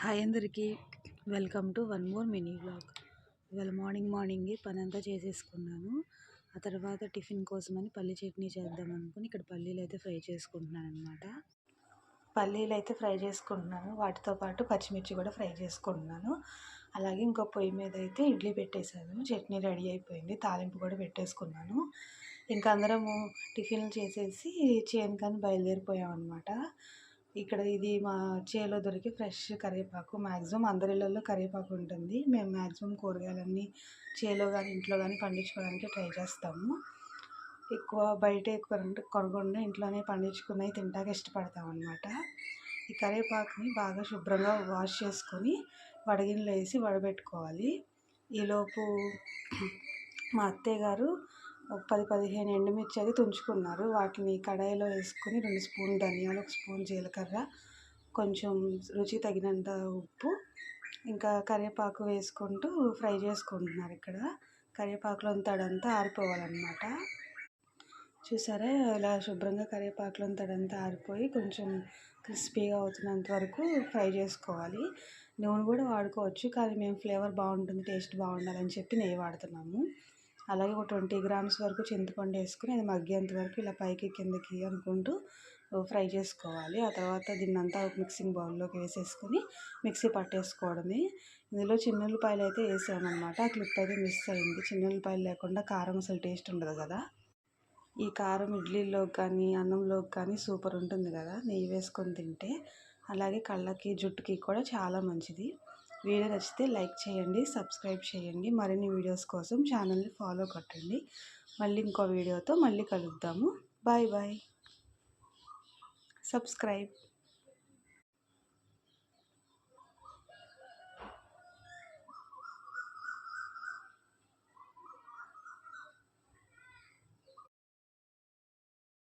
Hi అందరికీ welcome to one more mini vlog. ఇవాళ మార్నింగే పనంతా చేసేసుకున్నాను. ఆ తర్వాత టిఫిన్ కోసమని పల్లి చట్నీ చేద్దాం అనుకుని ఇక్కడ పల్లీలు అయితే ఫ్రై చేసుకుంటున్నాను అనమాట. పల్లీలు అయితే ఫ్రై చేసుకుంటున్నాను, వాటితో పాటు పచ్చిమిర్చి కూడా ఫ్రై చేసుకుంటున్నాను. అలాగే ఇంకో పొయ్యి మీద అయితే ఇడ్లీ పెట్టేశాను, చట్నీ రెడీ అయిపోయింది, తాలింపు కూడా పెట్టేసుకున్నాను. ఇంకా అందరము టిఫిన్లు చేసేసి చేనుకని బయలుదేరిపోయాం అనమాట. ఇక్కడ ఇది మా చేలో దొరికే ఫ్రెష్ కరివేపాకు. మ్యాక్సిమం అందరి ఇళ్ళల్లో కరివేపాకు ఉంటుంది. మేము మ్యాక్సిమం కూరగాయలన్నీ చేలో కానీ ఇంట్లో కానీ పండించుకోవడానికి ట్రై చేస్తాము. ఎక్కువ బయట కొనకుండా ఇంట్లోనే పండించుకున్నవి తింటాక ఇష్టపడతాం అన్నమాట. ఈ కరివేపాకుని బాగా శుభ్రంగా వాష్ చేసుకొని వడగిన్నెలో వేసి వడబెట్టుకోవాలి. ఈలోపు మా అత్తయ్య గారు 10-15 ఎండుమిర్చి అది తుంచుకున్నారు. వాటిని కడాయిలో వేసుకొని 2 స్పూన్లు ధనియాలు, 1 స్పూన్ జీలకర్ర, కొంచెం రుచి తగినంత ఉప్పు, ఇంకా కరివేపాకు వేసుకుంటూ ఫ్రై చేసుకుంటున్నారు. ఇక్కడ కరివేపాకులోని తడంతా ఆరిపోవాలన్నమాట. చూసారా, ఇలా శుభ్రంగా కరివేపాకులోని తడంతా ఆరిపోయి కొంచెం క్రిస్పీగా అవుతున్నంత వరకు ఫ్రై చేసుకోవాలి. నూనె కూడా వాడుకోవచ్చు, కానీ మేము ఫ్లేవర్ బాగుంటుంది, టేస్ట్ బాగుండాలని చెప్పి నెయ్యి వాడుతున్నాము. అలాగే ఒక 20 గ్రామ్స్ వరకు చింతపండు వేసుకుని అది మగ్గేంత వరకు ఇలా పైకి కిందకి అనుకుంటూ ఫ్రై చేసుకోవాలి. ఆ తర్వాత దీన్నంతా మిక్సింగ్ బౌల్లోకి వేసేసుకొని మిక్సీ పట్టేసుకోవడమే. ఇందులో చిన్నుల్లిపాయలు అయితే వేసామన్నమాట. ఆ క్లిప్ అయితే మిస్ అయింది. చిన్నుల్లిపాయలు లేకుండా కారం అసలు టేస్ట్ ఉండదు కదా. ఈ కారం ఇడ్లీలోకి కానీ అన్నంలోకి కానీ సూపర్ ఉంటుంది కదా, నెయ్యి వేసుకొని తింటే. అలాగే కళ్ళకి జుట్టుకి కూడా చాలా మంచిది. వీడియో నచ్చితే లైక్ చేయండి, సబ్స్క్రైబ్ చేయండి. మరిన్ని వీడియోస్ కోసం ఛానల్ని ఫాలో కొట్టండి. మళ్ళీ ఇంకో వీడియోతో మళ్ళీ కలుద్దాము. Bye bye. సబ్స్క్రైబ్.